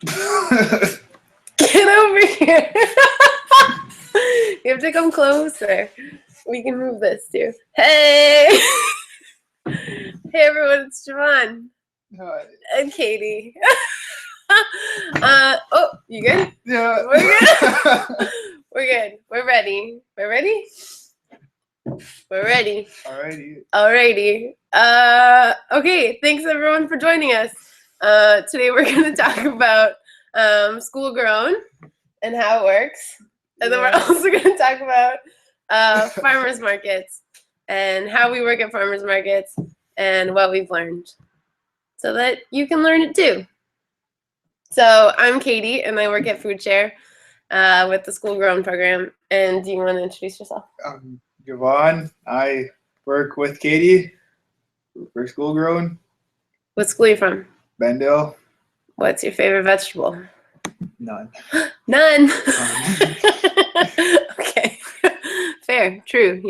Get over here. You have to come closer. We can move this too. Hey! Hey everyone, it's Javon. Hi. And Katie. Oh, you good? Yeah. We're good. We're good. We're ready. We're ready? We're ready. Alrighty. Alrighty. Okay, thanks everyone for joining us. Today we're going to talk about school grown and how it works. And then we're also going to talk about farmers markets and how we work at farmers markets and what we've learned so that you can learn it too. So I'm Katie and I work at Food Share with the School Grown program. And do you want to introduce yourself? Javon. I work with Katie for School Grown. What school are you from? Bendale. What's your favorite vegetable? None. None. Okay. Fair, true,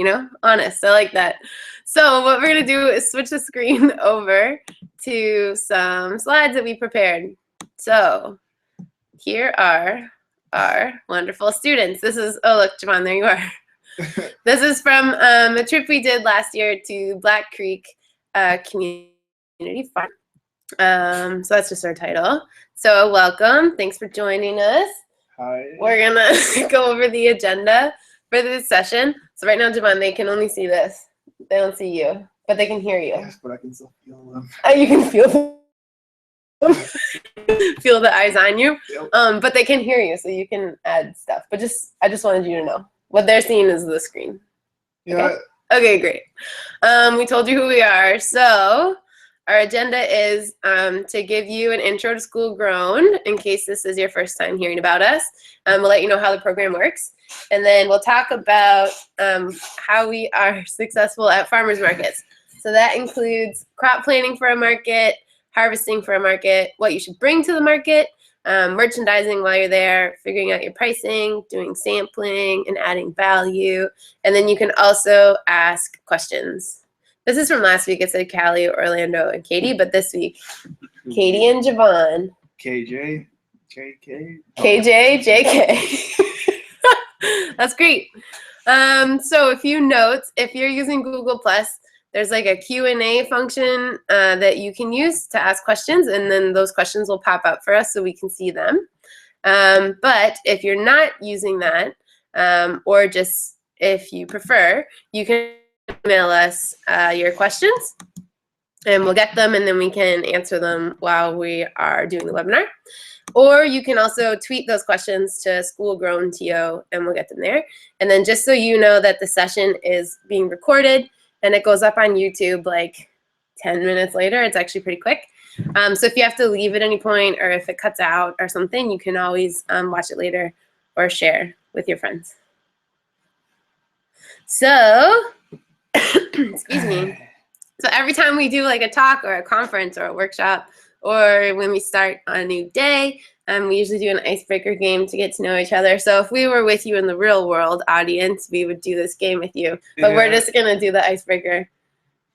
honest. I like that. So what we're going to do is switch the screen over to some slides that we prepared. So here are our wonderful students. This is, oh look, Javon, there you are. This is from a trip we did last year to Black Creek Community Farm. So that's just our title. So welcome. Thanks for joining us. Hi. We're going to go over the agenda for this session. So right now, Javon, they can only see this. They don't see you, but they can hear you. Yes, but I can still feel them. You can feel them. Feel the eyes on you. Yep. But they can hear you, so you can add stuff. But I just wanted you to know. What they're seeing is the screen. Yeah. Okay, great. We told you who we are. So our agenda is to give you an intro to School Grown in case this is your first time hearing about us. We'll let you know how the program works. And then we'll talk about how we are successful at farmers markets. So that includes crop planning for a market, harvesting for a market, what you should bring to the market, merchandising while you're there, figuring out your pricing, doing sampling, and adding value. And then you can also ask questions. This is from last week. It said Callie, Orlando, and Katie, but this week, Katie and Javon. KJ, JK. KJ, JK. That's great. So a few notes. If you're using Google+, there's like a Q&A function that you can use to ask questions, and then those questions will pop up for us so we can see them. But if you're not using that, or just if you prefer, you can email us your questions, and we'll get them, and then we can answer them while we are doing the webinar. Or you can also tweet those questions to School Grown TO, and we'll get them there. And then just so you know that the session is being recorded, and it goes up on YouTube like 10 minutes later. It's actually pretty quick. So if you have to leave at any point or if it cuts out or something, you can always watch it later or share with your friends. So, excuse me. So every time we do like a talk or a conference or a workshop, or when we start on a new day, we usually do an icebreaker game to get to know each other. So if we were with you in the real world audience, we would do this game with you. But we're just going to do the icebreaker,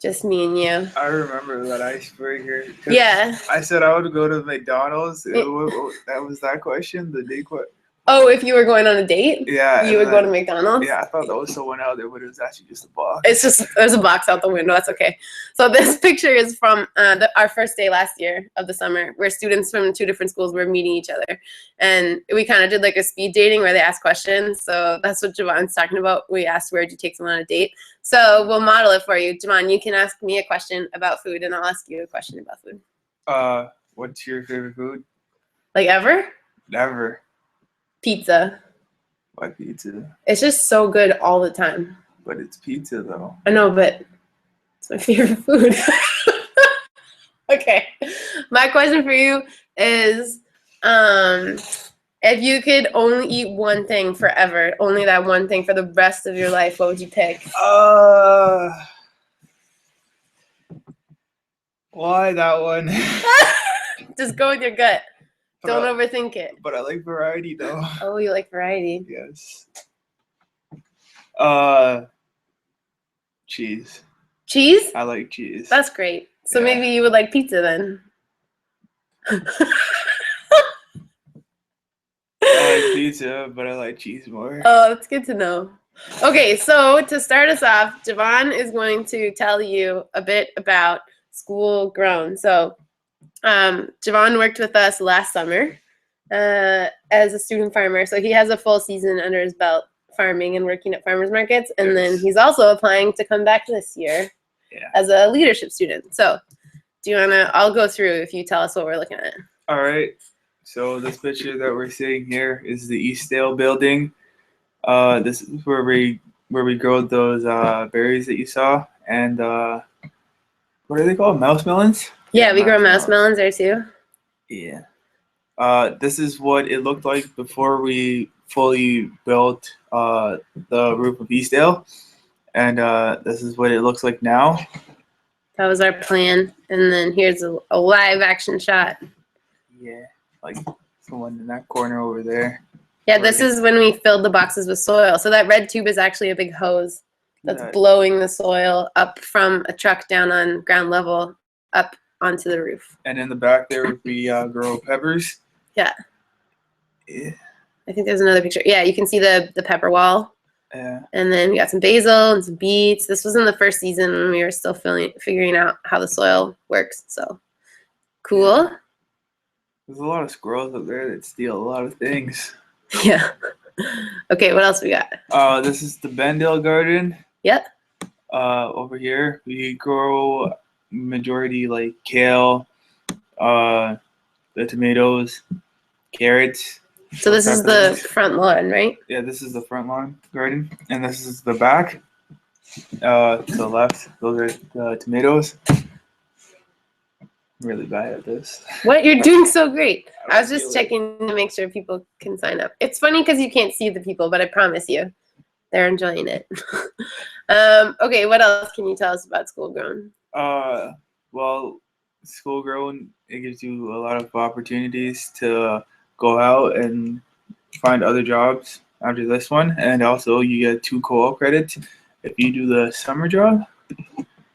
just me and you. I remember that icebreaker. Yeah. I said I would go to McDonald's. That was that question, the day question. Oh, if you were going on a date? Yeah. You would go to McDonald's? Yeah, I thought that was someone out there, but it was actually just a box. It's just, there's a box out the window. That's okay. So this picture is from our first day last year of the summer, where students from 2 different schools were meeting each other. And we kind of did like a speed dating where they asked questions. So that's what Javon's talking about. We asked, where did you take someone on a date? So we'll model it for you. Javon, you can ask me a question about food, and I'll ask you a question about food. What's your favorite food? Like ever? Never. Pizza. Why pizza? It's just so good all the time. But it's pizza, though. I know, but it's my favorite food. Okay. My question for you is, if you could only eat one thing forever, only that one thing for the rest of your life, what would you pick? Why that one? Just go with your gut. Don't overthink it. But I like variety, though. Oh, you like variety? Yes. Cheese. Cheese? I like cheese. That's great. So maybe you would like pizza then. pizza, but I like cheese more. Oh, that's good to know. Okay, so to start us off, Javon is going to tell you a bit about School Grown. So Javon worked with us last summer as a student farmer. So he has a full season under his belt farming and working at farmers markets. And then he's also applying to come back this year as a leadership student. So do you want to, I'll go through if you tell us what we're looking at. All right. So this picture that we're seeing here is the Eastdale building. This is where we grow those berries that you saw, and what are they called? Mouse melons? Yeah, we grow mouse melons there too. Yeah. This is what it looked like before we fully built the roof of Eastdale, and this is what it looks like now. That was our plan, and then here's a live action shot. Yeah, like the one in that corner over there. Yeah, this is when we filled the boxes with soil. So that red tube is actually a big hose that's blowing the soil up from a truck down on ground level up onto the roof. And in the back there we grow peppers. Yeah. I think there's another picture. Yeah, you can see the pepper wall. Yeah. And then we got some basil and some beets. This was in the first season when we were still figuring out how the soil works. So cool. Yeah. There's a lot of squirrels up there that steal a lot of things. Yeah. Okay, what else we got? This is the Bendale garden. Yep. Over here we grow majority like kale, the tomatoes, carrots. So this is the front lawn, right? Yeah, this is the front lawn garden, and this is the back. To the left, those are the tomatoes. I'm really bad at this. What? You're doing so great. I was just checking to make sure people can sign up. It's funny because you can't see the people, but I promise you, they're enjoying it. Okay, what else can you tell us about School Grown? Well, School Grown, it gives you a lot of opportunities to go out and find other jobs after this one, and also you get 2 co-op credits if you do the summer job.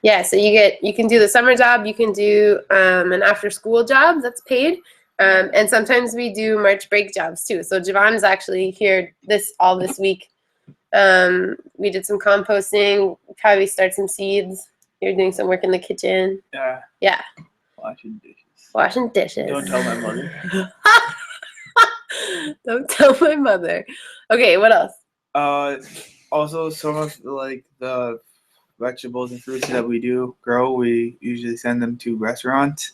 Yeah, so you can do the summer job, you can do an after school job that's paid, and sometimes we do March break jobs too. So Javon is actually here all this week. We did some composting, probably start some seeds. You're doing some work in the kitchen. Yeah. Yeah. Washing dishes. Washing dishes. Don't tell my mother. Don't tell my mother. Okay, what else? Also some of the vegetables and fruits that we do grow, we usually send them to restaurants.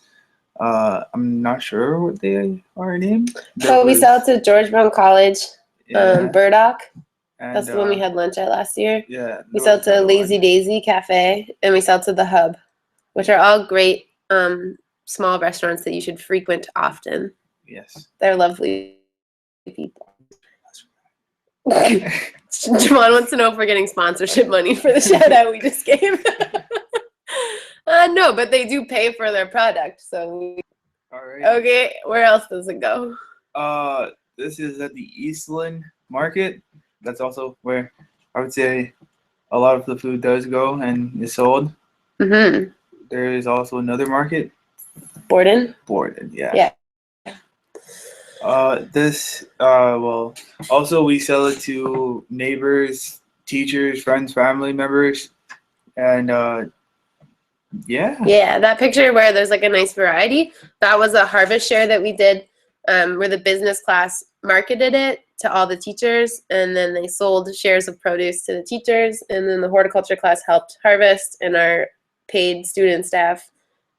I'm not sure what they are named. So we sell it to George Brown College, Burdock. And, that's the one we had lunch at last year. Yeah. We sell to Lazy Daisy Cafe, and we sell to The Hub, which are all great small restaurants that you should frequent often. Yes. They're lovely people. Javon wants to know if we're getting sponsorship money for the shout out we just gave. No, but they do pay for their product. So. All right. Okay, where else does it go? This is at the Eastland Market. That's also where I would say a lot of the food does go and is sold. Mm-hmm. There is also another market. Borden, yeah. Yeah. Well, also we sell it to neighbors, teachers, friends, family members, and yeah. Yeah, that picture where there's like a nice variety, that was a harvest share that we did, where the business class marketed it to all the teachers, and then they sold shares of produce to the teachers, and then the horticulture class helped harvest, and our paid student staff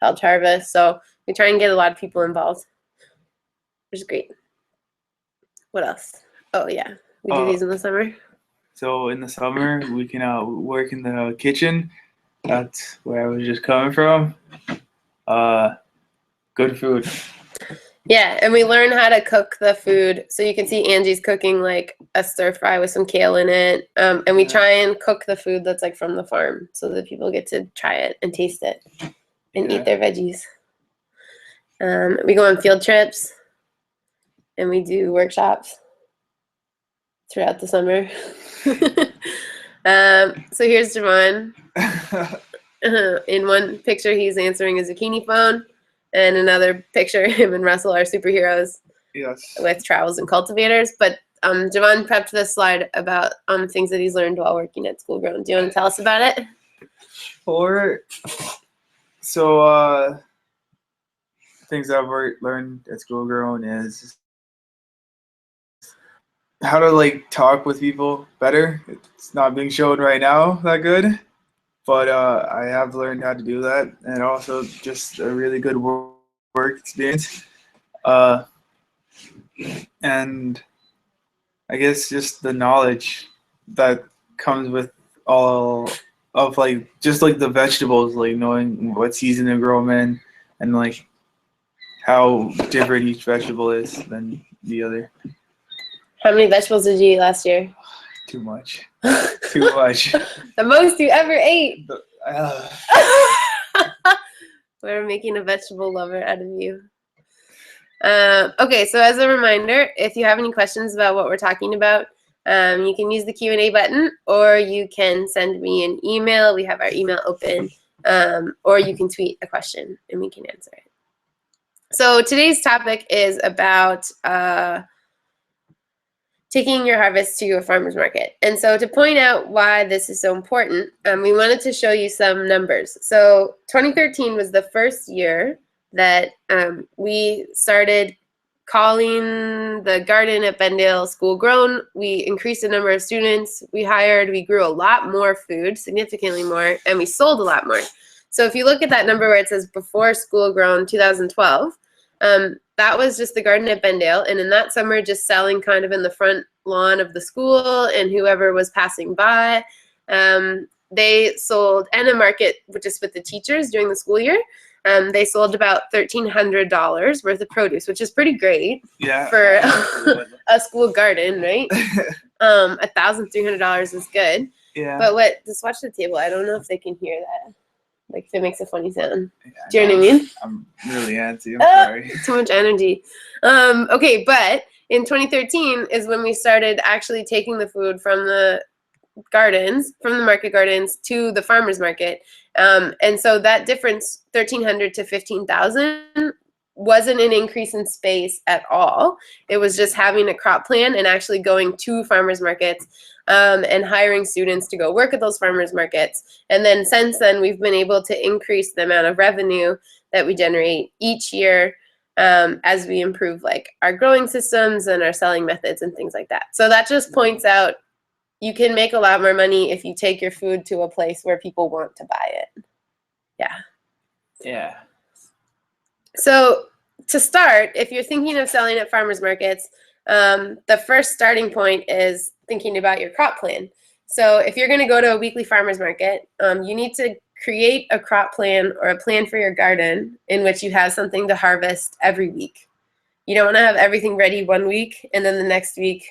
helped harvest. So we try and get a lot of people involved, which is great. What else? Oh yeah, we do these in the summer. So in the summer we can work in the kitchen. That's where I was just coming from. Good food. Yeah, and we learn how to cook the food. So you can see Angie's cooking like a stir fry with some kale in it. And we try and cook the food that's like from the farm so that people get to try it and taste it and eat their veggies. We go on field trips and we do workshops throughout the summer. So here's Javon. In one picture, he's answering a zucchini phone. And another picture, him and Russell are superheroes. Yes. With trowels and cultivators. But Javon prepped this slide about things that he's learned while working at School Grown. Do you want to tell us about it? So things I've learned at School Grown is how to like talk with people better. It's not being shown right now that good, but I have learned how to do that, and also just a really good work experience. And I guess just the knowledge that comes with all of like just like the vegetables, like knowing what season to grow them in, and like how different each vegetable is than the other. How many vegetables did you eat last year? Too much. Too much. The most you ever ate. Uh, We're making a vegetable lover out of you. Okay, so as a reminder, if you have any questions about what we're talking about, you can use the Q&A button, or you can send me an email. We have our email open, or you can tweet a question and we can answer it. So today's topic is about taking your harvest to a farmer's market. And so to point out why this is so important, we wanted to show you some numbers. So 2013 was the first year that we started calling the garden at Bendale School Grown. We increased the number of students we hired. We grew a lot more food, significantly more, and we sold a lot more. So if you look at that number where it says before School Grown 2012, that was just the garden at Bendale, and in that summer just selling kind of in the front lawn of the school and whoever was passing by. They sold, and a market just with the teachers during the school year. They sold about $1,300 worth of produce, which is pretty great for a school garden, right? $1,300 is good. Yeah. But just watch the table. I don't know if they can hear that. Like if it makes a funny sound. Do you know what I mean? I'm really antsy. I'm sorry. Too much energy. Okay, but in 2013 is when we started actually taking the food from the gardens, from the market gardens to the farmer's market. And so that difference, 1,300 to 15,000, wasn't an increase in space at all. It was just having a crop plan and actually going to farmers markets and hiring students to go work at those farmers markets. And then since then, we've been able to increase the amount of revenue that we generate each year as we improve like our growing systems and our selling methods and things like that. So that just points out you can make a lot more money if you take your food to a place where people want to buy it. Yeah. Yeah. So to start, if you're thinking of selling at farmers markets, the first starting point is thinking about your crop plan. So if you're going to go to a weekly farmers market, you need to create a crop plan or a plan for your garden in which you have something to harvest every week. You don't want to have everything ready one week and then the next week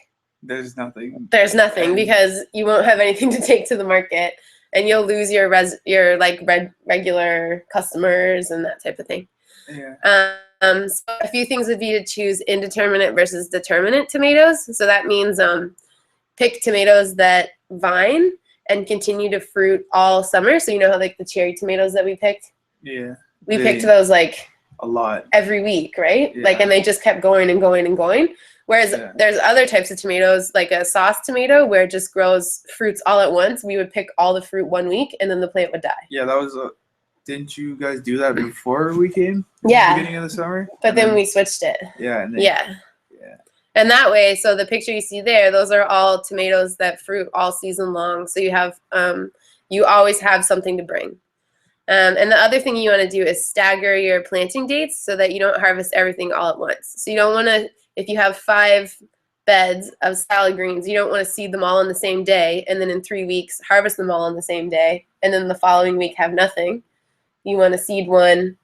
there's nothing. There's nothing because you won't have anything to take to the market, and you'll lose your regular customers and that type of thing. Yeah. So a few things would be to choose indeterminate versus determinate tomatoes. So that means pick tomatoes that vine and continue to fruit all summer. So you know how like the cherry tomatoes that we picked? Yeah. We picked those like a lot every week, right? Yeah. Like, and they just kept going and going and going. Whereas there's other types of tomatoes, like a sauce tomato, where it just grows fruits all at once. We would pick all the fruit one week, and then the plant would die. Yeah, that was didn't you guys do that before we came? Yeah. At the beginning of the summer? But then we switched it. Yeah. Yeah. And that way, so the picture you see there, those are all tomatoes that fruit all season long. So you have, you always have something to bring. And the other thing you want to do is stagger your planting dates so that you don't harvest everything all at once. So you don't want to, if you have 5 beds of salad greens, you don't want to seed them all on the same day and then in 3 weeks harvest them all on the same day and then the following week have nothing. You want to seed one,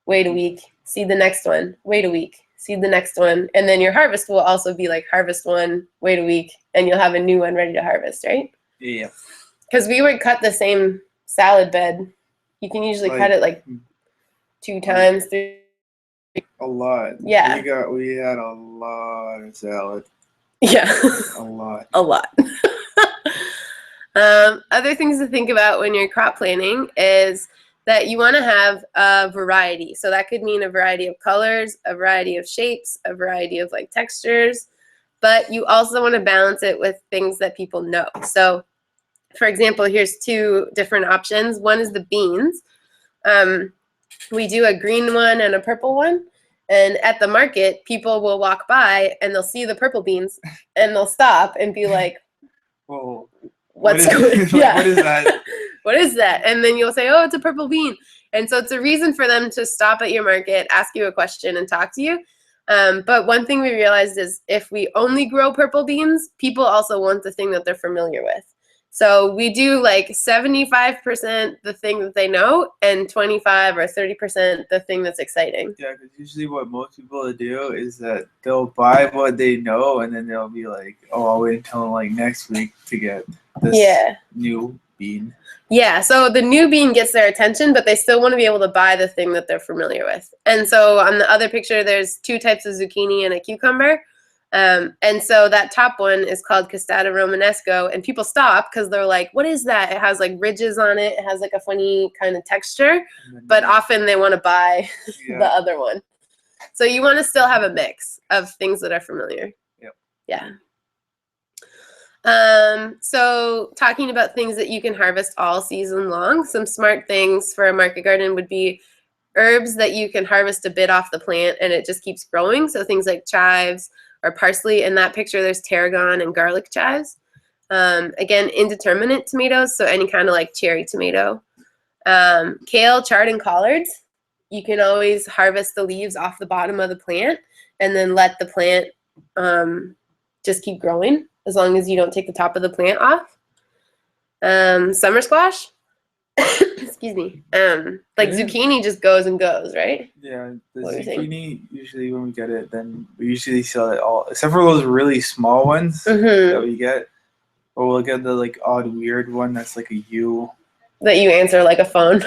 wait a week, seed the next one, wait a week, seed the next one, and then your harvest will also be like harvest one, wait a week, and you'll have a new one ready to harvest, right? Yeah. Because we would cut the same salad bed. You can usually cut it like 2 times, 3. A lot. Yeah. We had a lot of salad. Yeah. A lot. A lot. Other things to think about when you're crop planting is that you want to have a variety. So that could mean a variety of colors, a variety of shapes, a variety of like textures. but you also want to balance it with things that people know. So, for example, here's two different options. One is the beans. We do a green one and a purple one. And at the market, people will walk by and they'll see the purple beans and they'll stop and be like, Whoa. what's going on? Yeah. What is that? What is that? And then you'll say, oh, it's a purple bean. And so it's a reason for them to stop at your market, ask you a question, and talk to you. But one thing we realized is if we only grow purple beans, people also want the thing that they're familiar with. So we do like 75% the thing that they know and 25 or 30% the thing that's exciting. Yeah, because usually what most people do is that they'll buy what they know and then they'll be like, oh, I'll wait until like next week to get this new bean. Yeah, so the new bean gets their attention, but they still want to be able to buy the thing that they're familiar with. And so on the other picture, there's two types of zucchini and a cucumber. And so that top one is called Costata Romanesco, and people stop because they're like, what is that? It has like ridges on it. It has like a funny kind of texture, but often they want to buy the other one. So you want to still have a mix of things that are familiar. Yep. Yeah. So talking about things that you can harvest all season long, some smart things for a market garden would be herbs that you can harvest a bit off the plant and it just keeps growing. So things like chives or parsley. In that picture, there's tarragon and garlic chives. Again, indeterminate tomatoes, so any kind of like cherry tomato. Kale, chard, and collards. You can always harvest the leaves off the bottom of the plant and then let the plant just keep growing as long as you don't take the top of the plant off. Summer squash. Excuse me. Like zucchini just goes and goes, right? Yeah, the zucchini, usually when we get it, then we usually sell it all, except for those really small ones that we get. Or we'll get the like odd weird one that's like a U. That you answer like a phone.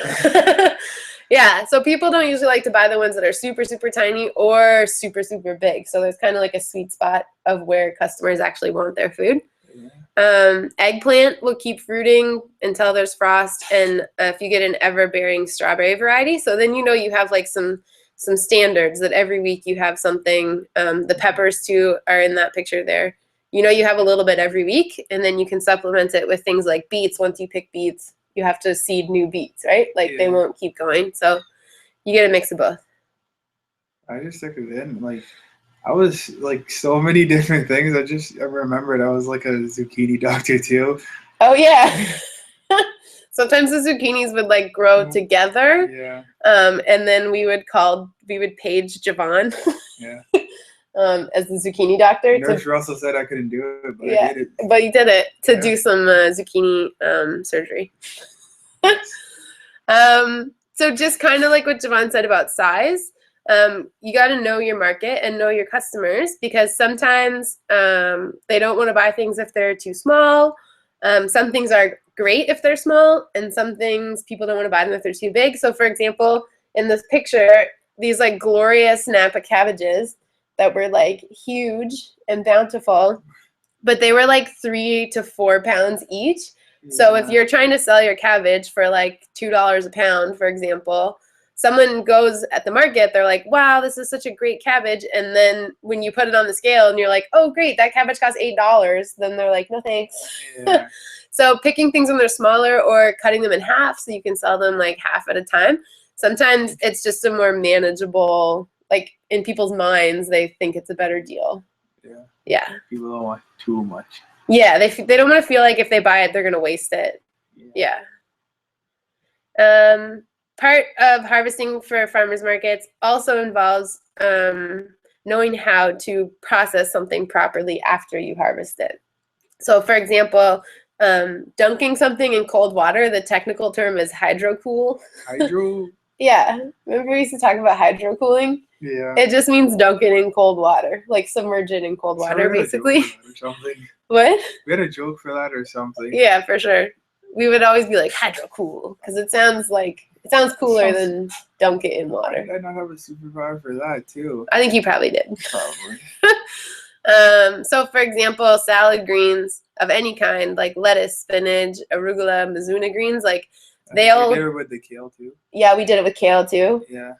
Yeah, so people don't usually like to buy the ones that are super, super tiny or super, super big. So there's kind of like a sweet spot of where customers actually want their food. Eggplant will keep fruiting until there's frost, and if you get an ever-bearing strawberry variety, so then you know you have like some standards that every week you have something. The peppers too are in that picture there. You know you have a little bit every week, and then you can supplement it with things like beets. Once you pick beets, you have to seed new beets, right? Like they won't keep going, so you get a mix of both. I just took it in like. I was like so many different things. I remembered I was like a zucchini doctor too. Oh yeah. Sometimes the zucchinis would like grow together. Yeah. And then we would page Javon. Yeah. As the zucchini doctor. Nurse Russell said I couldn't do it, but I did it. But you did it to do some zucchini surgery. So just kind of like what Javon said about size. You got to know your market and know your customers, because sometimes they don't want to buy things if they're too small. Some things are great if they're small, and some things people don't want to buy them if they're too big. So for example, in this picture, these like glorious Napa cabbages that were like huge and bountiful, but they were like 3 to 4 pounds each. So if you're trying to sell your cabbage for like $2 a pound, for example, someone goes at the market, they're like, wow, this is such a great cabbage. And then when you put it on the scale and you're like, oh, great, that cabbage costs $8. Then they're like, no, thanks. Yeah. So picking things when they're smaller or cutting them in half so you can sell them like half at a time. Sometimes it's just a more manageable, like in people's minds, they think it's a better deal. Yeah. Yeah. People don't want too much. Yeah, they don't want to feel like if they buy it, they're going to waste it. Yeah. Part of harvesting for farmers markets also involves knowing how to process something properly after you harvest it. So for example, dunking something in cold water, the technical term is hydrocool. Hydro? Yeah. Remember we used to talk about hydrocooling? Yeah. It just means dunk it in cold water, like submerge it in cold water, basically. What? We had a joke for that or something. Yeah, for sure. We would always be like hydrocool because it sounds cooler than dunk it in water. I not have a superpower for that too. I think you probably did. Probably. So for example, salad greens of any kind, like lettuce, spinach, arugula, Mizuna greens, like they all. We did it with the kale too. Yeah, we did it with kale too. Yeah.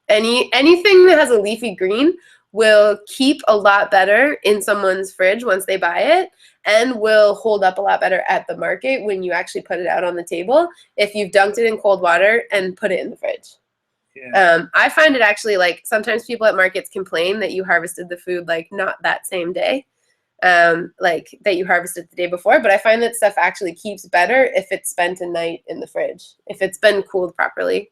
Anything that has a leafy green will keep a lot better in someone's fridge once they buy it, and will hold up a lot better at the market when you actually put it out on the table if you've dunked it in cold water and put it in the fridge. Yeah. I find it actually, like, sometimes people at markets complain that you harvested the food like not that same day, like that you harvested the day before, but I find that stuff actually keeps better if it's spent a night in the fridge, if it's been cooled properly.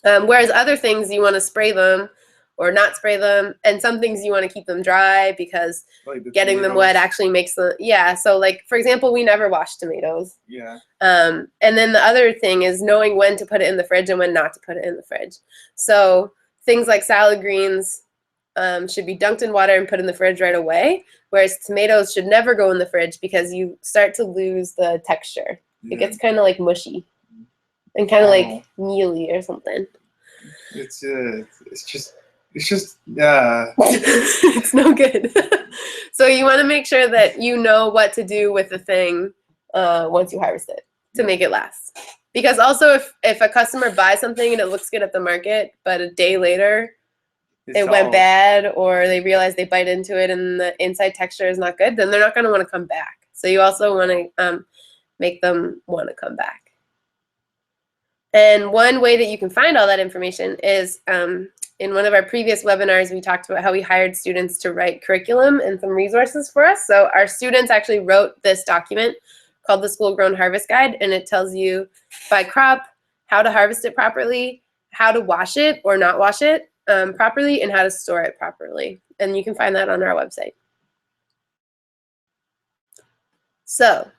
Whereas other things, you want to spray them or not spray them, and some things you want to keep them dry because Like the getting them tomatoes. wet actually makes them, yeah. So like, for example, we never wash tomatoes. Yeah. And then the other thing is knowing when to put it in the fridge and when not to put it in the fridge. So things like salad greens should be dunked in water and put in the fridge right away, whereas tomatoes should never go in the fridge because you start to lose the texture. Yeah. It gets kind of like mushy and kind of like mealy or something. It's just It's no good. So you want to make sure that you know what to do with the thing once you harvest it to make it last. Because also if a customer buys something and it looks good at the market, but a day later it went bad, or they realize they bite into it and the inside texture is not good, then they're not going to want to come back. So you also want to make them want to come back. And one way that you can find all that information is in one of our previous webinars, we talked about how we hired students to write curriculum and some resources for us. So our students actually wrote this document called the School Grown Harvest Guide, and it tells you by crop how to harvest it properly, how to wash it or not wash it properly, and how to store it properly. And you can find that on our website. So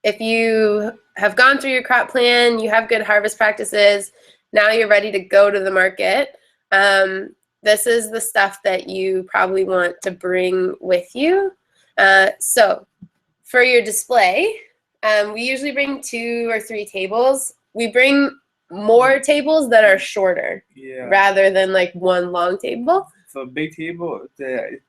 if you have gone through your crop plan, you have good harvest practices, now you're ready to go to the market. This is the stuff that you probably want to bring with you. So for your display, we usually bring 2 or 3 tables. We bring more tables that are shorter rather than like one long table. So a big table, it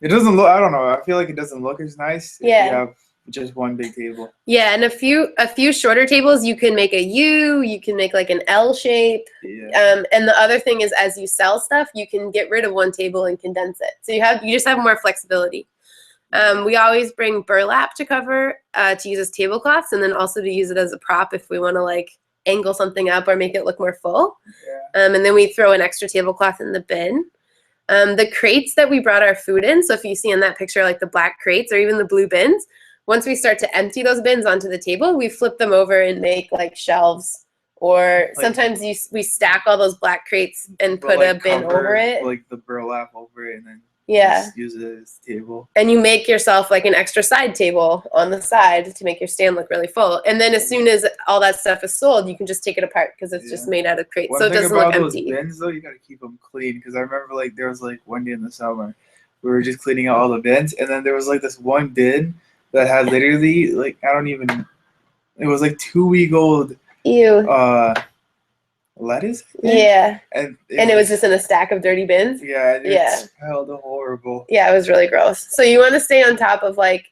doesn't look, I don't know, I feel like it doesn't look as nice if you have just one big table. Yeah, and a few shorter tables, you can make a U, you can make like an L shape. Yeah. And the other thing is, as you sell stuff, you can get rid of one table and condense it. So you just have more flexibility. We always bring burlap to cover to use as tablecloths, and then also to use it as a prop if we want to like angle something up or make it look more full. Yeah. And then we throw an extra tablecloth in the bin. The crates that we brought our food in, so if you see in that picture like the black crates or even the blue bins, once we start to empty those bins onto the table, we flip them over and make like shelves. Or sometimes we stack all those black crates and put a bin over it. Like the burlap over it, and then just use it as a table. And you make yourself like an extra side table on the side to make your stand look really full. And then as soon as all that stuff is sold, you can just take it apart because it's just made out of crates. So it doesn't look empty. One thing about those bins though, you gotta keep them clean, because I remember like there was like one day in the summer we were just cleaning out all the bins, and then there was like this one bin that had literally like it was like 2-week-old lettuce. Yeah. And it was just in a stack of dirty bins. Yeah. And it smelled horrible. Yeah, it was really gross. So you want to stay on top of like,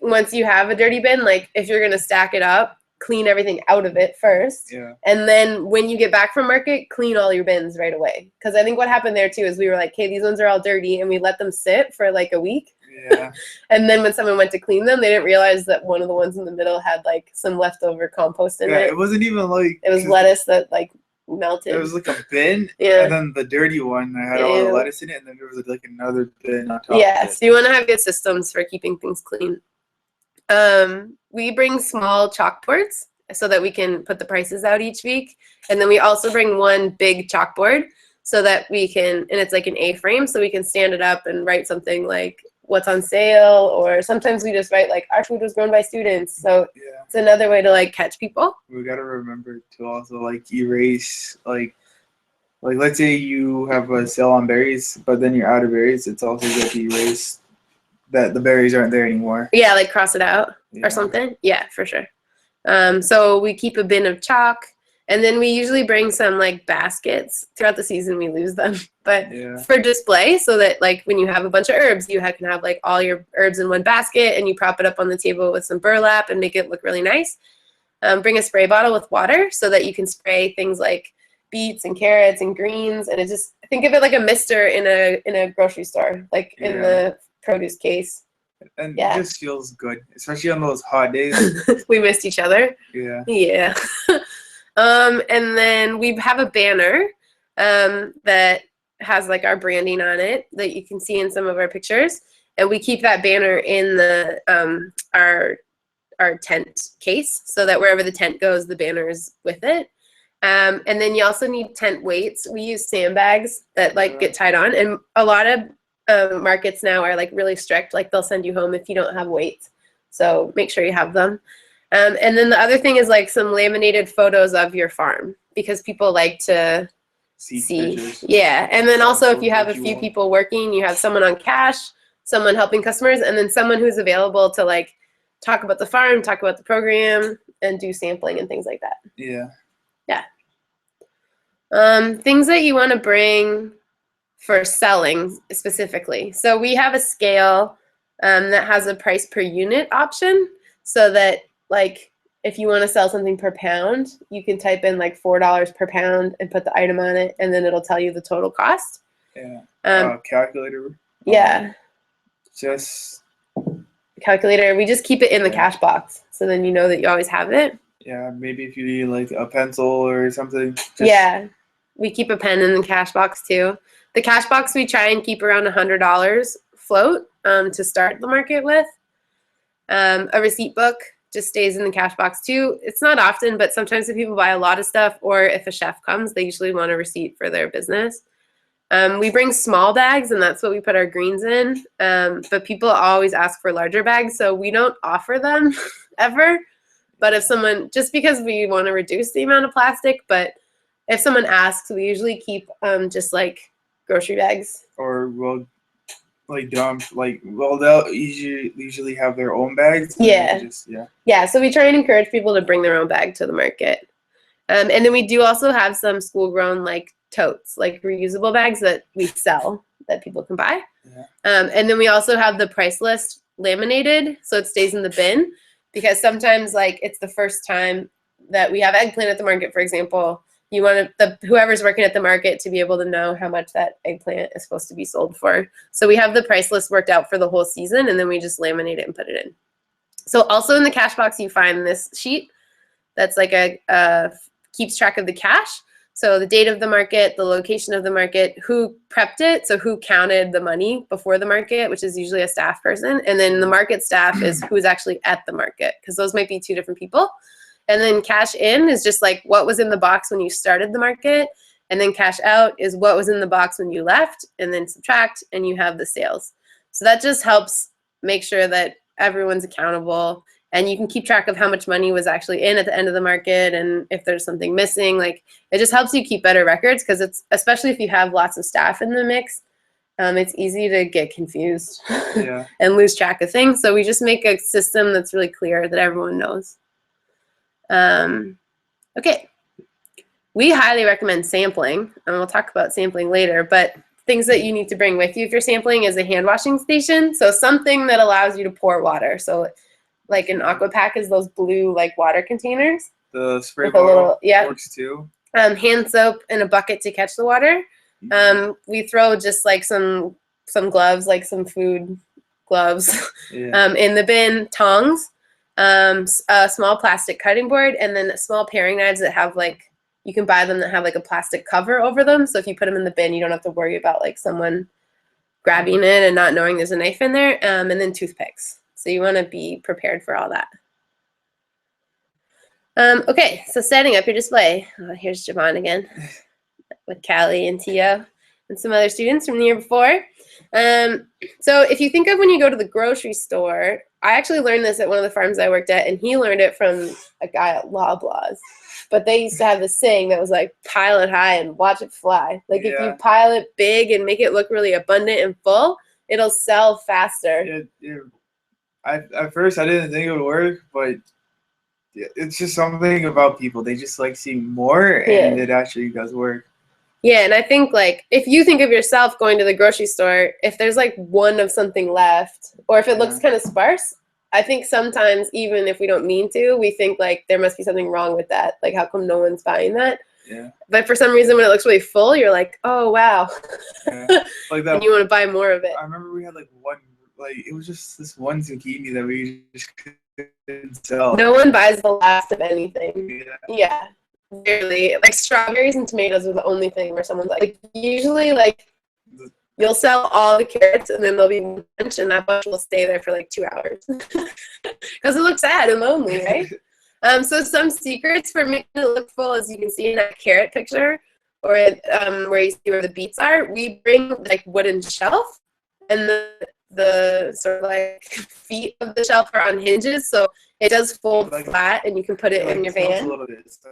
once you have a dirty bin, like if you're gonna stack it up, clean everything out of it first. Yeah. And then when you get back from market, clean all your bins right away. Because I think what happened there too is we were like, hey, these ones are all dirty, and we let them sit for like a week. Yeah. And then when someone went to clean them, they didn't realize that one of the ones in the middle had like some leftover compost in it. It wasn't even like, it was lettuce that like melted. It was like a bin, and then the dirty one that had all the lettuce in it, and then there was like another bin on top of it. So you want to have good systems for keeping things clean. We bring small chalkboards so that we can put the prices out each week. And then we also bring one big chalkboard so that we can, and it's like an A-frame, so we can stand it up and write something like what's on sale, or sometimes we just write like our food was grown by students. So it's another way to like catch people. We got to remember to also like erase like let's say you have a sale on berries, but then you're out of berries. It's also good to erase that the berries aren't there anymore. Yeah, like cross it out or something. Yeah, for sure. So we keep a bin of chalk, and then we usually bring some like baskets. Throughout the season we lose them, but for display, so that like when you have a bunch of herbs, you can have like all your herbs in one basket, and you prop it up on the table with some burlap and make it look really nice. Bring a spray bottle with water so that you can spray things like beets and carrots and greens, and it just think of it like a mister in a grocery store, like in the produce case. And it just feels good, especially on those hot days. We missed each other. Yeah. And then we have a banner that has like our branding on it that you can see in some of our pictures, and we keep that banner in the our tent case, so that wherever the tent goes, the banner is with it. And then you also need tent weights. We use sandbags that like get tied on, and a lot of markets now are like really strict, like they'll send you home if you don't have weights, so make sure you have them. And then the other thing is like some laminated photos of your farm, because people like to see. And then also if you have a few people working, you have someone on cash, someone helping customers, and then someone who's available to like talk about the farm, talk about the program, and do sampling and things like that. Things that you want to bring for selling specifically. So we have a scale that has a price per unit option, so that like if you want to sell something per pound, you can type in like $4 per pound and put the item on it, and then it'll tell you the total cost. Calculator. Just calculator. We just keep it in the cash box, so then you know that you always have it. Maybe if you need like a pencil or something. We keep a pen in the cash box too. The cash box we try and keep around $100 float to start the market with. A receipt book just stays in the cash box too. It's not often, but sometimes if people buy a lot of stuff, or if a chef comes, they usually want a receipt for their business. We bring small bags, and that's what we put our greens in. But people always ask for larger bags, so we don't offer them ever. But if someone, just because we want to reduce the amount of plastic, but if someone asks, we usually keep just like grocery bags. Or we'll like dump, like, well, they'll usually have their own bags. So we try and encourage people to bring their own bag to the market. And then we do also have some school-grown like totes, like reusable bags that we sell that people can buy. And then we also have the price list laminated, so it stays in the bin, because sometimes like it's the first time that we have eggplant at the market, for example. You want whoever's working at the market to be able to know how much that eggplant is supposed to be sold for. So we have the price list worked out for the whole season, and then we just laminate it and put it in. So also in the cash box, you find this sheet that's like keeps track of the cash. So the date of the market, the location of the market, who prepped it, so who counted the money before the market, which is usually a staff person, and then the market staff is who's actually at the market, because those might be two different people. And then cash in is just like what was in the box when you started the market, and then cash out is what was in the box when you left, and then subtract, and you have the sales. So that just helps make sure that everyone's accountable, and you can keep track of how much money was actually in at the end of the market, and if there's something missing, like it just helps you keep better records, because it's, especially if you have lots of staff in the mix, it's easy to get confused and lose track of things. So we just make a system that's really clear that everyone knows. Okay, we highly recommend sampling, and we'll talk about sampling later, but things that you need to bring with you if you're sampling is a hand washing station, so something that allows you to pour water. So like an aqua pack is those blue like water containers. The spray bottle works too. Hand soap and a bucket to catch the water. We throw just like some gloves, like some food gloves in the bin, tongs, a small plastic cutting board, and then small paring knives that have like, you can buy them that have like a plastic cover over them. So if you put them in the bin, you don't have to worry about like someone grabbing it and not knowing there's a knife in there. And then toothpicks. So you want to be prepared for all that. Okay, so setting up your display. Here's Javon again with Callie and Tia and some other students from the year before. So if you think of when you go to the grocery store, I actually learned this at one of the farms I worked at, and he learned it from a guy at Loblaws. But they used to have this saying that was like, pile it high and watch it fly. Like if you pile it big and make it look really abundant and full, it'll sell faster. At first I didn't think it would work, but it's just something about people. They just like seeing more, and it actually does work. Yeah, and I think like if you think of yourself going to the grocery store, if there's like one of something left, or if it looks kind of sparse, I think sometimes even if we don't mean to, we think like there must be something wrong with that. Like how come no one's buying that? Yeah. But for some reason, when it looks really full, you're like, oh, wow. Yeah. Like that. And you want to buy more of it. I remember we had like one, like it was just this one zucchini that we just couldn't sell. No one buys the last of anything. Yeah. Yeah. Rarely. Like strawberries and tomatoes are the only thing where someone's like, usually like you'll sell all the carrots and then there'll be one bunch and that bunch will stay there for like 2 hours. Because it looks sad and lonely, right? So some secrets for making it look full, as you can see in that carrot picture, or where you see where the beets are, we bring like wooden shelf, and the sort of like feet of the shelf are on hinges, so it does fold like, flat, and you can put it in your van. A little bit, so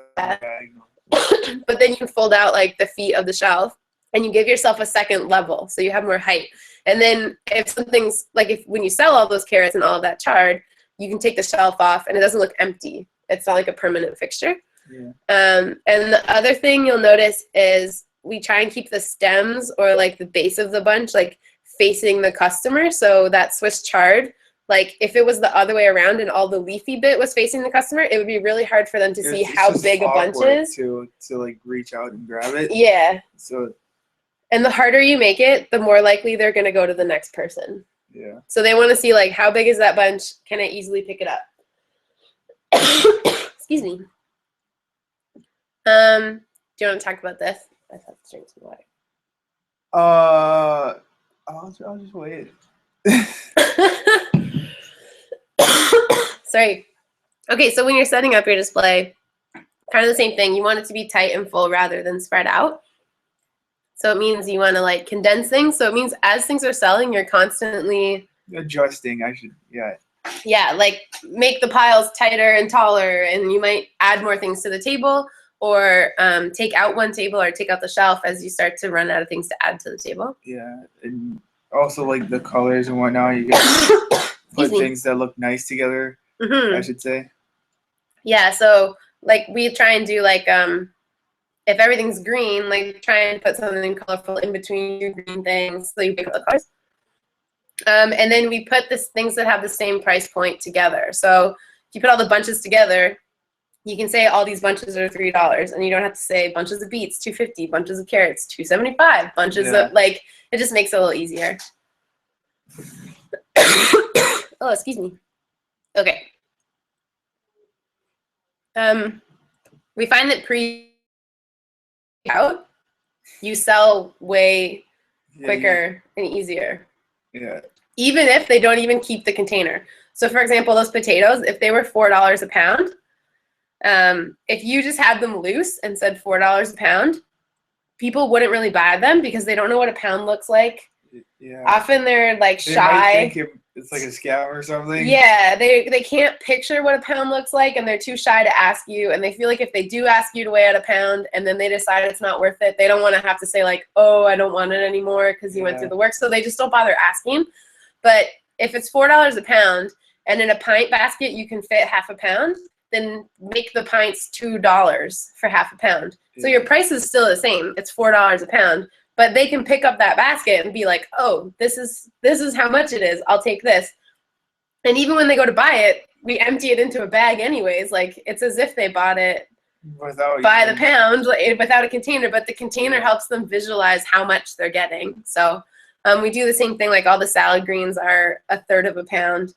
But then you can fold out like the feet of the shelf, and you give yourself a second level, so you have more height. And then if something's like when you sell all those carrots and all of that chard, you can take the shelf off, and it doesn't look empty. It's not like a permanent fixture. Yeah. And the other thing you'll notice is we try and keep the stems or like the base of the bunch like facing the customer. So that Swiss chard, like if it was the other way around and all the leafy bit was facing the customer, it would be really hard for them to see how big a bunch is. To like reach out and grab it. Yeah. So. And the harder you make it, the more likely they're going to go to the next person. Yeah. So they want to see like how big is that bunch? Can I easily pick it up? Excuse me. Do you want to talk about this? I have to drink some water. I'll just wait. Sorry. Okay, so when you're setting up your display, kind of the same thing. You want it to be tight and full rather than spread out. So it means you want to like condense things. So it means as things are selling, you're constantly adjusting. Yeah, like make the piles tighter and taller, and you might add more things to the table, or take out one table or take out the shelf as you start to run out of things to add to the table. Yeah, and also like the colors and whatnot, you can put things that look nice together, I should say. Yeah, so like we try and do like if everything's green, like try and put something colorful in between your green things so you pick up the colors. And then we put things that have the same price point together. So if you put all the bunches together, you can say all these bunches are $3, and you don't have to say bunches of beets, $2.50, bunches of carrots, $2.75, bunches of like. It just makes it a little easier. Oh, excuse me. Okay. We find that out, you sell way quicker and easier. Yeah. Even if they don't even keep the container. So for example, those potatoes, if they were $4 a pound, if you just had them loose and said $4 a pound, people wouldn't really buy them because they don't know what a pound looks like. Yeah. Often they're like shy. They might think it's like a scam or something. Yeah, they can't picture what a pound looks like, and they're too shy to ask you. And they feel like if they do ask you to weigh out a pound and then they decide it's not worth it, they don't want to have to say like, oh, I don't want it anymore because you went through the work. So they just don't bother asking. But if it's $4 a pound and in a pint basket you can fit half a pound, then make the pints $2 for half a pound. Yeah. So your price is still the same. It's $4 a pound. But they can pick up that basket and be like, oh, this is how much it is. I'll take this. And even when they go to buy it, we empty it into a bag anyways. Like it's as if they bought it by the pound, like, without a container. But the container helps them visualize how much they're getting. So we do the same thing. Like all the salad greens are $1/3 of a pound.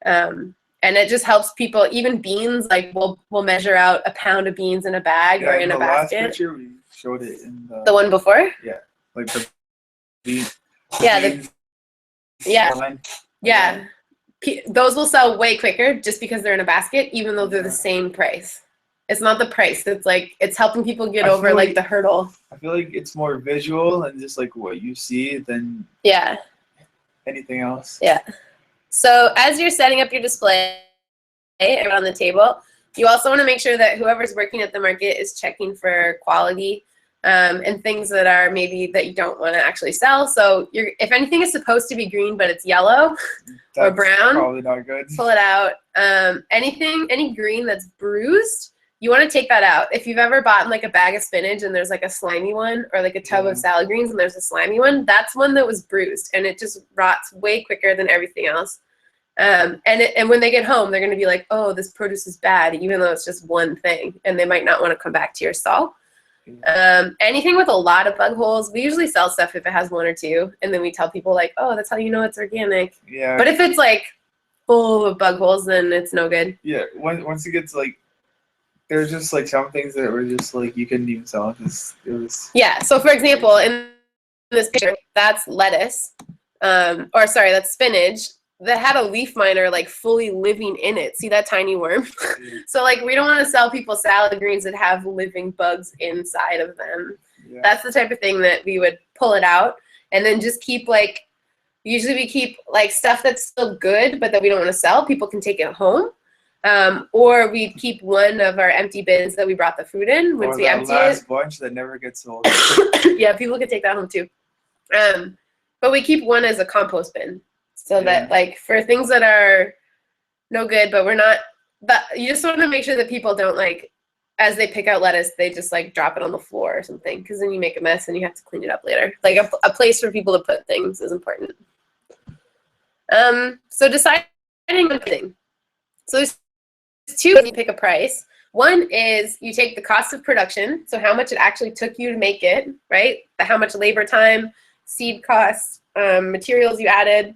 And it just helps people. Even beans, like we'll measure out a pound of beans in a bag or in a basket. Last picture we showed it in the one before. Yeah. Like the beans. Yeah. Those will sell way quicker just because they're in a basket, even though they're the same price. It's not the price. It's like it's helping people get over like the hurdle. I feel like it's more visual and just like what you see than anything else. Yeah. So as you're setting up your display around the table, you also want to make sure that whoever's working at the market is checking for quality. And things that are maybe that you don't want to actually sell. So if anything is supposed to be green but it's yellow or brown, probably not good. Pull it out. Any green that's bruised, you want to take that out. If you've ever bought like a bag of spinach and there's like a slimy one, or like a tub of salad greens and there's a slimy one, that's one that was bruised, and it just rots way quicker than everything else. And when they get home, they're going to be like, oh, this produce is bad, even though it's just one thing, and they might not want to come back to your stall. Anything with a lot of bug holes, we usually sell stuff if it has one or two, and then we tell people like, oh, that's how you know it's organic. Yeah. But if it's like full of bug holes, then it's no good. Yeah. Once it gets like, there's just like some things that were just like you couldn't even sell because it was. Yeah. So for example, in this picture, that's lettuce, or sorry, that's spinach that had a leaf miner like fully living in it. See that tiny worm? Yeah. So like we don't want to sell people salad greens that have living bugs inside of them. Yeah. That's the type of thing that we would pull it out and then just keep like, usually we keep like stuff that's still good but that we don't want to sell. People can take it home. Or we'd keep one of our empty bins that we brought the food in. Once we empty last bunch that never gets sold. Yeah, people can take that home too. But we keep one as a compost bin. So that like for things that are no good, but we're not, but you just want to make sure that people don't like, as they pick out lettuce, they just like drop it on the floor or something, because then you make a mess and you have to clean it up later. Like a place for people to put things is important. So deciding on thing. So there's two ways you pick a price. One is you take the cost of production, so how much it actually took you to make it, right? How much labor time, seed costs, materials you added,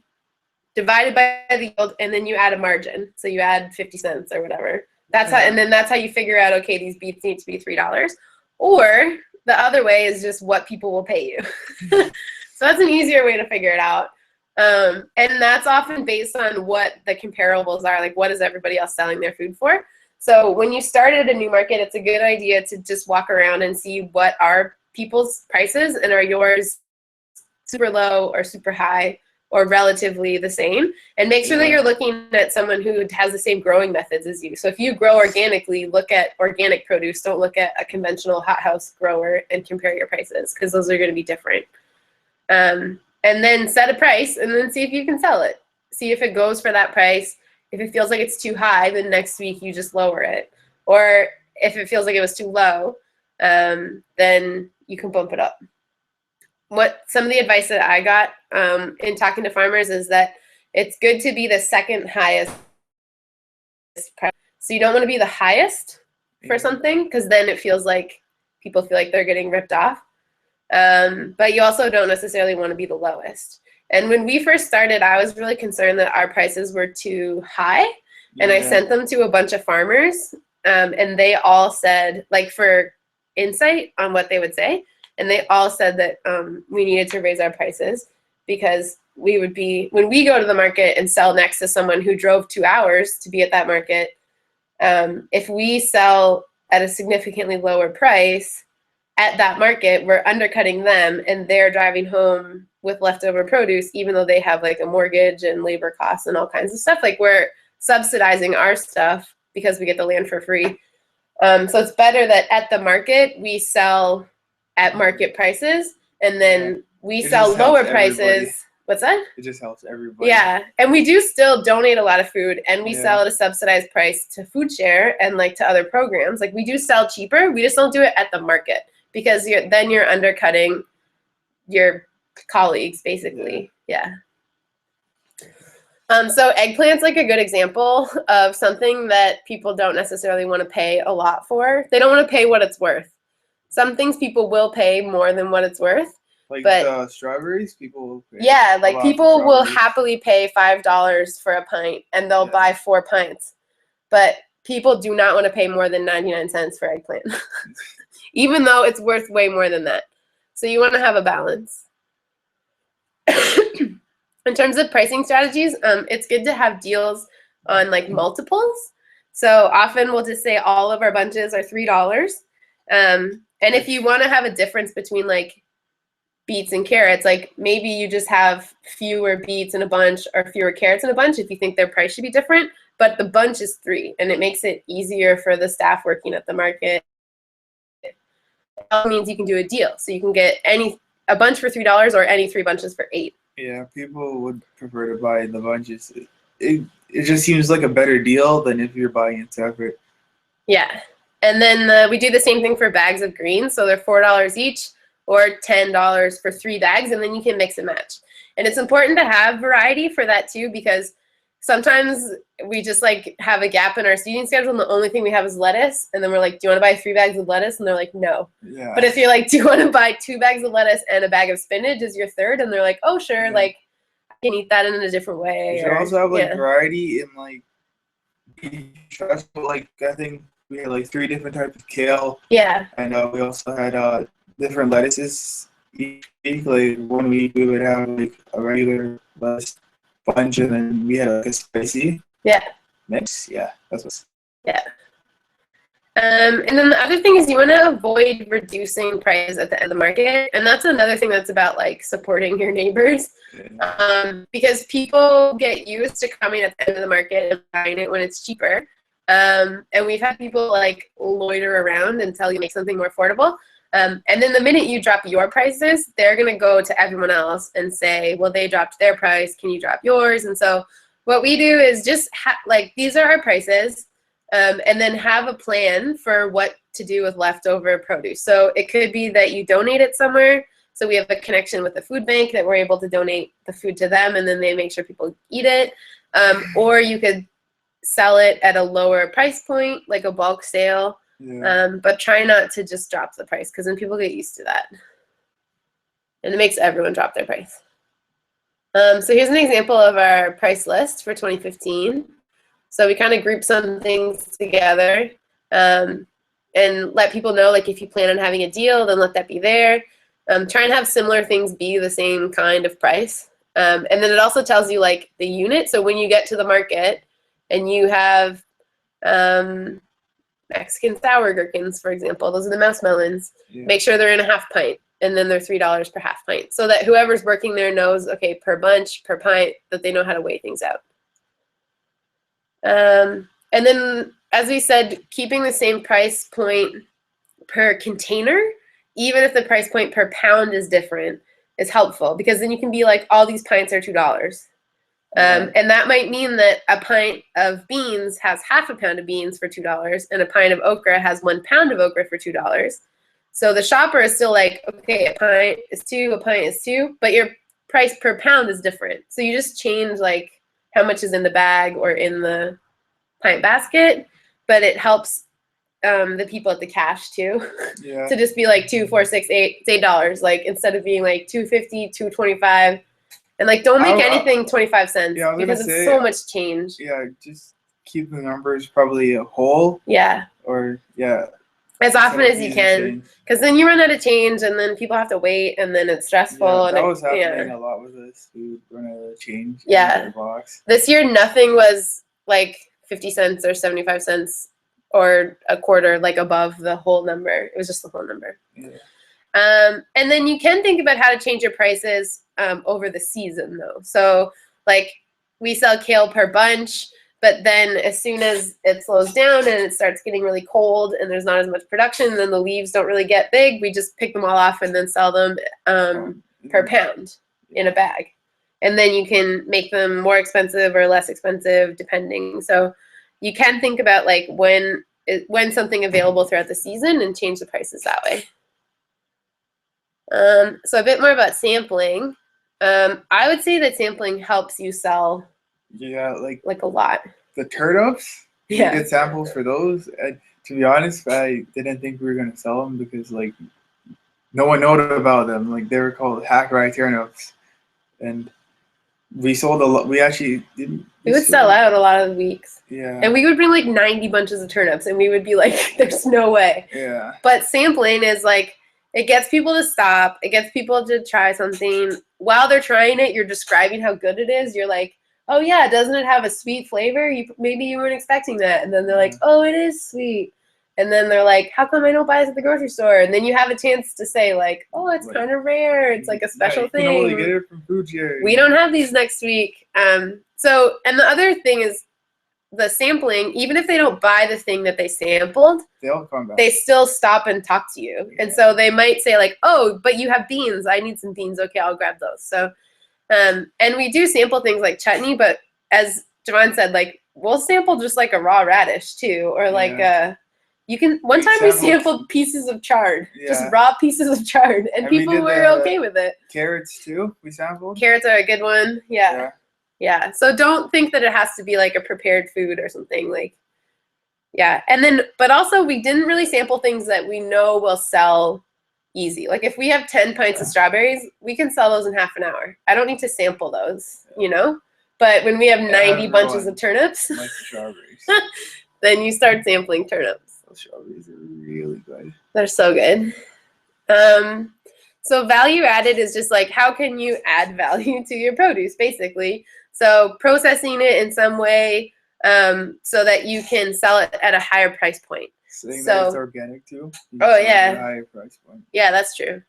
divided by the yield, and then you add a margin. So you add 50 cents or whatever. That's how, and then that's how you figure out, okay, these beets need to be $3. Or the other way is just what people will pay you. So that's an easier way to figure it out. And that's often based on what the comparables are, like what is everybody else selling their food for. So when you start at a new market, it's a good idea to just walk around and see what are people's prices and are yours super low or super high or relatively the same, and make sure that you're looking at someone who has the same growing methods as you. So if you grow organically, look at organic produce. Don't look at a conventional hothouse grower and compare your prices, because those are going to be different. And then set a price and then see if you can sell it. See if it goes for that price. If it feels like it's too high, then next week you just lower it. Or if it feels like it was too low, then you can bump it up. What some of the advice that I got in talking to farmers is that it's good to be the second highest price. So you don't want to be the highest for something, because then it feels like people feel like they're getting ripped off. But you also don't necessarily want to be the lowest. And when we first started, I was really concerned that our prices were too high. And I sent them to a bunch of farmers, and they all said, like for insight on what they would say, and they all said that we needed to raise our prices, because we would be, when we go to the market and sell next to someone who drove 2 hours to be at that market, if we sell at a significantly lower price at that market, we're undercutting them, and they're driving home with leftover produce, even though they have like a mortgage and labor costs and all kinds of stuff. Like we're subsidizing our stuff because we get the land for free. So it's better that at the market we sell at market prices, and then we sell lower prices. What's that? It just helps everybody. Yeah, and we do still donate a lot of food, and we sell at a subsidized price to food share and like to other programs. Like we do sell cheaper, we just don't do it at the market, because then you're undercutting your colleagues basically. So eggplant's like a good example of something that people don't necessarily want to pay a lot for. They don't want to pay what it's worth. Some things people will pay more than what it's worth. Like but strawberries, people will pay. Yeah, like people will happily pay $5 for a pint, and they'll buy 4 pints. But people do not want to pay more than 99 cents for eggplant, even though it's worth way more than that. So you want to have a balance. In terms of pricing strategies, it's good to have deals on like multiples. So often we'll just say all of our bunches are $3. And if you want to have a difference between like beets and carrots, like maybe you just have fewer beets in a bunch or fewer carrots in a bunch if you think their price should be different, but the bunch is $3, and it makes it easier for the staff working at the market. It all means you can do a deal. So you can get a bunch for $3 or any 3 bunches for $8. Yeah, people would prefer to buy the bunches. It just seems like a better deal than if you're buying it separate. Yeah. And then we do the same thing for bags of greens. So they're $4 each or $10 for 3 bags, and then you can mix and match. And it's important to have variety for that too, because sometimes we just like have a gap in our seating schedule and the only thing we have is lettuce. And then we're like, do you want to buy 3 bags of lettuce? And they're like, no. Yeah. But if you're like, do you want to buy 2 bags of lettuce and a bag of spinach as your third? And they're like, oh, sure. Yeah. Like, I can eat that in a different way. You should also have like variety in like, like I think we had like 3 different types of kale. Yeah. And we also had different lettuces each week. Like 1 week we would have like a regular lettuce bunch, and then we had like a spicy mix. Yeah, that's what's. Yeah. And then the other thing is you want to avoid reducing prices at the end of the market. And that's another thing that's about like supporting your neighbors. Because people get used to coming at the end of the market and buying it when it's cheaper. And we've had people like loiter around until you make something more affordable. And then the minute you drop your prices, they're going to go to everyone else and say, well, they dropped their price. Can you drop yours? And so what we do is just like, these are our prices, and then have a plan for what to do with leftover produce. So it could be that you donate it somewhere. So we have a connection with the food bank that we're able to donate the food to them, and then they make sure people eat it. Or you could sell it at a lower price point, like a bulk sale. Yeah. But try not to just drop the price, because then people get used to that. And it makes everyone drop their price. So here's an example of our price list for 2015. So we kind of group some things together and let people know, like, if you plan on having a deal, then let that be there. Try and have similar things be the same kind of price. And then it also tells you, like, the unit. So when you get to the market and you have Mexican sour gherkins, for example, those are the mouse melons, make sure they're in a half pint. And then they're $3 per half pint, so that whoever's working there knows, okay, per bunch, per pint, that they know how to weigh things out. And then, as we said, keeping the same price point per container, even if the price point per pound is different, is helpful, because then you can be like, all these pints are $2. And that might mean that a pint of beans has half a pound of beans for $2, and a pint of okra has 1 pound of okra for $2. So the shopper is still like, okay, a pint is 2, a pint is 2, but your price per pound is different. So you just change, like, how much is in the bag or in the pint basket, but it helps the people at the cash too, to just be like 2, 4, 6, 8, it's $8. Like, instead of being like $2.50, $2.25, and like, don't make anything 25 cents because it's so much change. Yeah, just keep the numbers probably a whole. Yeah. Or as often as you can, because then you run out of change, and then people have to wait, and then it's stressful. Yeah, that was happening a lot with us. We would run out of change. Yeah. In the box. This year, nothing was like 50 cents or 75 cents or a quarter, like, above the whole number. It was just the whole number. Yeah. And then you can think about how to change your prices over the season, though. So, like, we sell kale per bunch. But then as soon as it slows down and it starts getting really cold and there's not as much production, then the leaves don't really get big, we just pick them all off and then sell them per pound in a bag. And then you can make them more expensive or less expensive depending. So you can think about, like, when something available throughout the season and change the prices that way. So a bit more about sampling. I would say that sampling helps you sell like a lot. The turnips, you get samples for those. And to be honest, I didn't think we were gonna sell them because, like, no one knew about them. Like, they were called hack rye turnips, and we sold a lot. We actually didn't. We would sell out a lot of the weeks. Yeah. And we would bring like 90 bunches of turnips, and we would be like, "There's no way." Yeah. But sampling is like, it gets people to stop. It gets people to try something. While they're trying it, you're describing how good it is. You're like, oh yeah, doesn't it have a sweet flavor? Maybe you weren't expecting that. And then they're like, oh, it is sweet. And then they're like, how come I don't buy this at the grocery store? And then you have a chance to say, like, oh, it's kind of rare. It's like a special thing. You can only get it from food here. We don't have these next week. And the other thing is the sampling, even if they don't buy the thing that they sampled, they'll come back. They still stop and talk to you. Yeah. And so they might say, like, oh, but you have beans. I need some beans. Okay, I'll grab those. So and we do sample things like chutney, but as Javon said, like, we'll sample just like a raw radish too, or like one time we sampled pieces of chard, just raw pieces of chard, and people were okay with it. Carrots too, we sampled. Carrots are a good one, yeah. Yeah. So don't think that it has to be like a prepared food or something like, yeah. And then, but also we didn't really sample things that we know will sell easy. Like if we have 10 pints of strawberries, we can sell those in half an hour. I don't need to sample those, you know? But when we have 90 bunches of turnips, like strawberries. then you start sampling turnips. Those strawberries are really good. They're so good. So value added is just like, how can you add value to your produce, basically? So processing it in some way so that you can sell it at a higher price point. Saying that it's organic too. Oh yeah. At a higher price point. Yeah, that's true.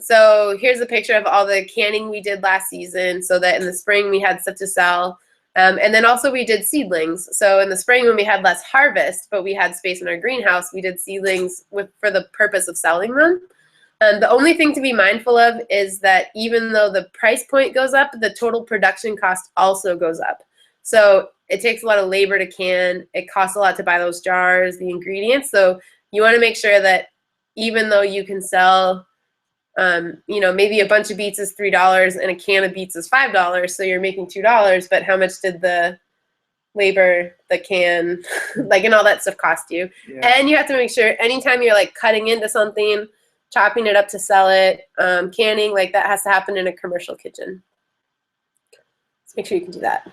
So here's a picture of all the canning we did last season, so that in the spring we had stuff to sell. And then also we did seedlings. So in the spring when we had less harvest, but we had space in our greenhouse, we did seedlings for the purpose of selling them. The only thing to be mindful of is that even though the price point goes up, the total production cost also goes up. So it takes a lot of labor to can. It costs a lot to buy those jars, the ingredients. So you want to make sure that even though you can sell, you know, maybe a bunch of beets is $3 and a can of beets is $5, so you're making $2. But how much did the labor, the can, like, and all that stuff cost you? Yeah. And you have to make sure anytime you're like cutting into something, chopping it up to sell it, canning, like that has to happen in a commercial kitchen. Let's make sure you can do that.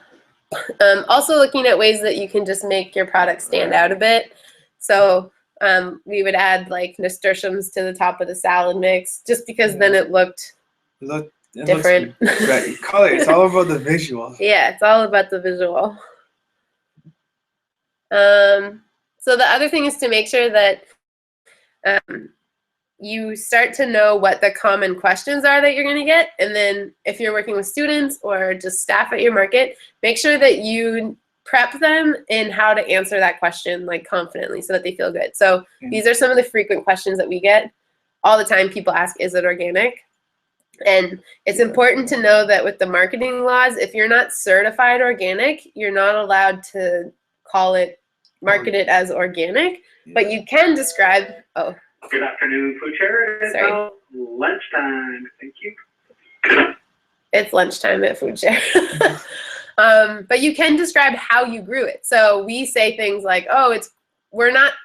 Also looking at ways that you can just make your product stand out a bit. So we would add like nasturtiums to the top of the salad mix just because then it looked different. Color, it's all about the visual. Yeah, it's all about the visual. So the other thing is to make sure that you start to know what the common questions are that you're going to get. And then if you're working with students or just staff at your market, make sure that you prep them in how to answer that question like confidently so that they feel good. So these are some of the frequent questions that we get all the time. People ask, is it organic? And it's important to know that with the marketing laws, if you're not certified organic, you're not allowed to market it as organic, but you can describe, Good afternoon, food share. It's lunchtime. Thank you. It's lunchtime at Food Share. But you can describe how you grew it. So we say things like,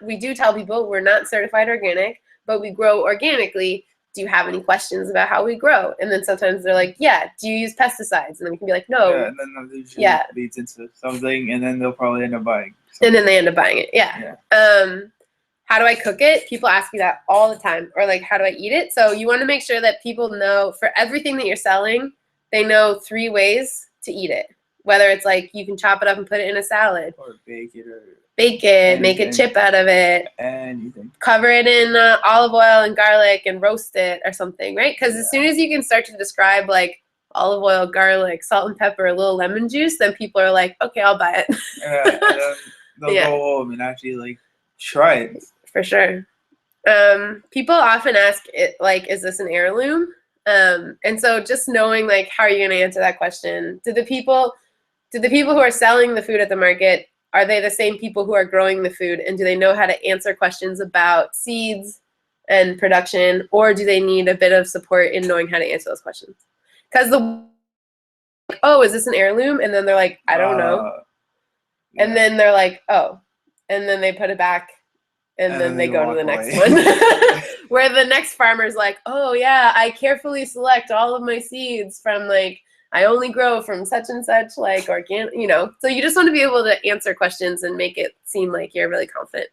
we do tell people we're not certified organic, but we grow organically. Do you have any questions about how we grow? And then sometimes they're like, yeah, do you use pesticides? And then we can be like, no. Yeah, and then that usually leads into something, and then they'll probably end up buying something. And then they end up buying it, yeah. How do I cook it? People ask me that all the time. Or like, how do I eat it? So you want to make sure that people know for everything that you're selling, they know 3 ways to eat it. Whether it's like you can chop it up and put it in a salad. Or bake it. Make a chip out of it. And you can cover it in olive oil and garlic and roast it or something, right? Because as soon as you can start to describe like olive oil, garlic, salt and pepper, a little lemon juice, then people are like, okay, I'll buy it. And then they'll go home and actually like try it. For sure. People often ask it like, is this an heirloom? And so just knowing like how are you going to answer that question? Do the people who are selling the food at the market, are they the same people who are growing the food, and do they know how to answer questions about seeds and production, or do they need a bit of support in knowing how to answer those questions? Because is this an heirloom? And then they're like, I don't know. Yeah. And then they're like, oh, and then they put it back. And then they go to the next one. Where the next farmer's like, oh yeah, I carefully select all of my seeds from like, I only grow from such and such like organic, you know. So you just want to be able to answer questions and make it seem like you're really confident.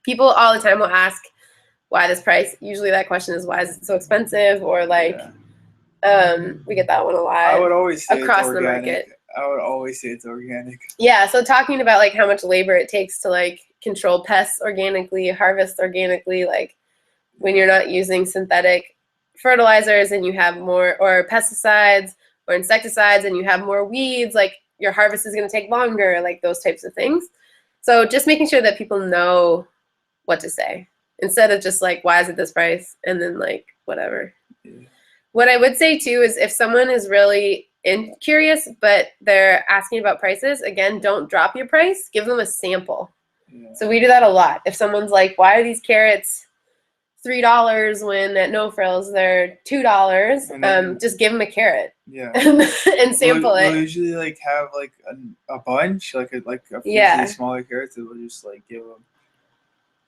People all the time will ask, why this price? Usually that question is, why is it so expensive? Or like, we get that one a lot. I would always say across it's the market. I would always say it's organic. Yeah, so talking about like how much labor it takes to like control pests organically, harvest organically, like when you're not using synthetic fertilizers and you have more, or pesticides or insecticides and you have more weeds, like your harvest is going to take longer, like those types of things. So just making sure that people know what to say instead of just like, why is it this price? And then like, whatever. Yeah. What I would say too is if someone is really curious, but they're asking about prices, again, don't drop your price, give them a sample. Yeah. So we do that a lot. If someone's like, why are these carrots $3 when at No Frills they're $2. And then- just give them a carrot Yeah. and sample we'll it. usually like have like a bunch, like a few Yeah. smaller carrots that we'll just like give them.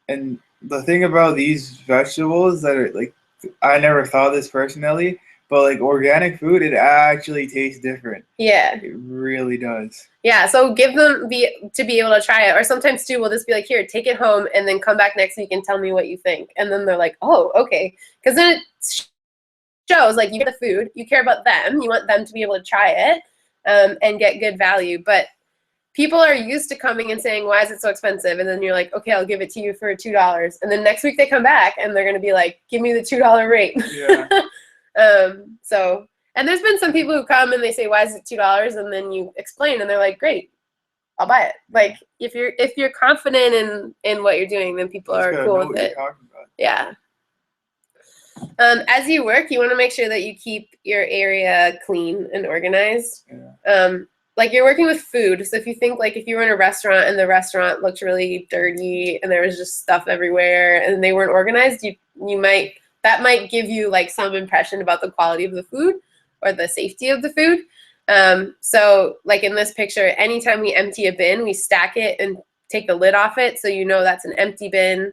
And the thing about these vegetables that are like, I never thought this personally, but like organic food, it actually tastes different. Yeah. It really does. Yeah, so give them to be able to try it. Or sometimes too, we'll just be like, here, take it home and then come back next week and tell me what you think. And then they're like, oh, okay. Because then it shows like you get the food, you care about them, you want them to be able to try it and get good value. But people are used to coming and saying, why is it so expensive? And then you're like, okay, I'll give it to you for $2. And then next week they come back and they're going to be like, give me the $2 rate. Yeah. And there's been some people who come and they say, why is it $2? And then you explain and they're like, great, I'll buy it. Like if you're confident in what you're doing, then people are cool with it. Yeah. As you work, you want to make sure that you keep your area clean and organized. Yeah. Like you're working with food. So if you think like if you were in a restaurant and the restaurant looked really dirty and there was just stuff everywhere and they weren't organized, that might give you like some impression about the quality of the food or the safety of the food. So like in this picture, anytime we empty a bin, we stack it and take the lid off it. So you know that's an empty bin.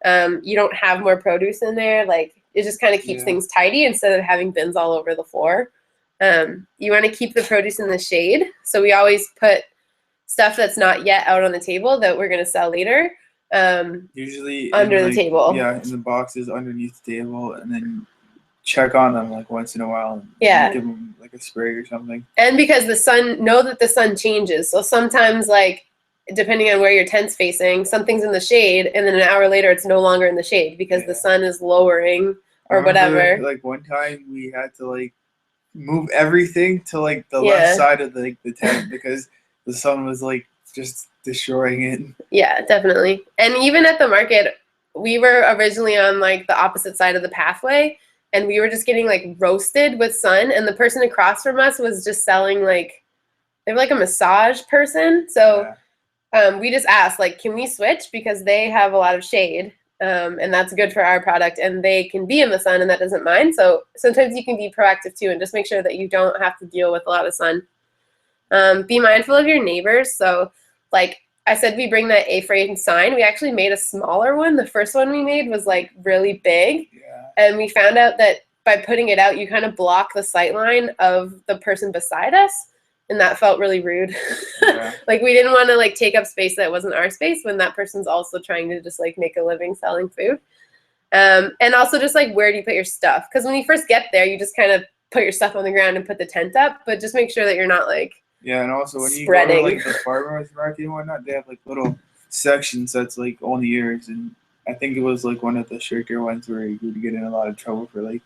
You don't have more produce in there. Like it just kind of keeps things tidy instead of having bins all over the floor. You want to keep the produce in the shade. So we always put stuff that's not yet out on the table that we're going to sell later. Usually under the table. Yeah, in the boxes underneath the table, and then check on them like once in a while. Yeah. Give them like a spray or something. And because the sun changes. So sometimes like depending on where your tent's facing, something's in the shade and then an hour later it's no longer in the shade because the sun is lowering or whatever. Like one time we had to like move everything to like the left side of the tent because the sun was like just destroying it. Yeah, definitely. And even at the market, we were originally on like the opposite side of the pathway and we were just getting like roasted with sun, and the person across from us was just selling like, they were like a massage person. So we just asked like, can we switch because they have a lot of shade and that's good for our product and they can be in the sun and that doesn't mind. So sometimes you can be proactive too and just make sure that you don't have to deal with a lot of sun. Be mindful of your neighbors. So like I said, we bring that A-frame sign. We actually made a smaller one. The first one we made was like really big. And we found out that by putting it out, you kind of block the sight line of the person beside us. And that felt really rude. Like we didn't want to like take up space that wasn't our space when that person's also trying to just like make a living selling food. And also just like, where do you put your stuff? Because when you first get there, you just kind of put your stuff on the ground and put the tent up, but just make sure that you're not like and also when spreading. You go to like the farmers market and whatnot, they have like little sections that's like only yours. And I think it was like one of the stricter ones where you would get in a lot of trouble for like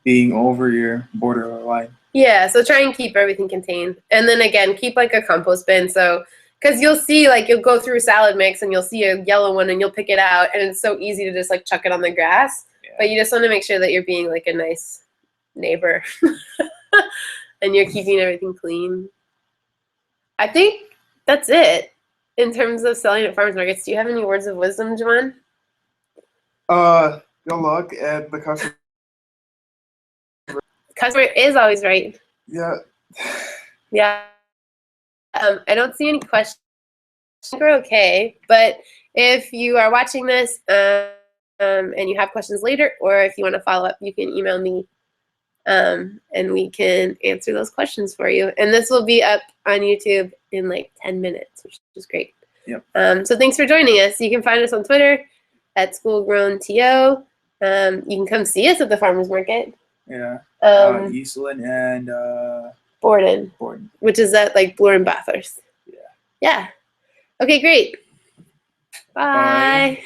being over your border line. Yeah, so try and keep everything contained. And then again, keep like a compost bin. So, because you'll see like you'll go through a salad mix and you'll see a yellow one and you'll pick it out and it's so easy to just like chuck it on the grass. But you just want to make sure that you're being like a nice neighbor and you're keeping everything clean. I think that's it in terms of selling at farmers markets. Do you have any words of wisdom, Juan? Good luck, and the customer is always right. Yeah. I don't see any questions. We're okay, but if you are watching this and you have questions later, or if you want to follow up, you can email me and we can answer those questions for you. And this will be up on YouTube in like 10 minutes, which is great. So thanks for joining us. You can find us on Twitter at SchoolGrownTO. You can come see us at the farmers market. Eastland and Borden, which is at like Bloor and Bathurst. Yeah. Okay, great. Bye.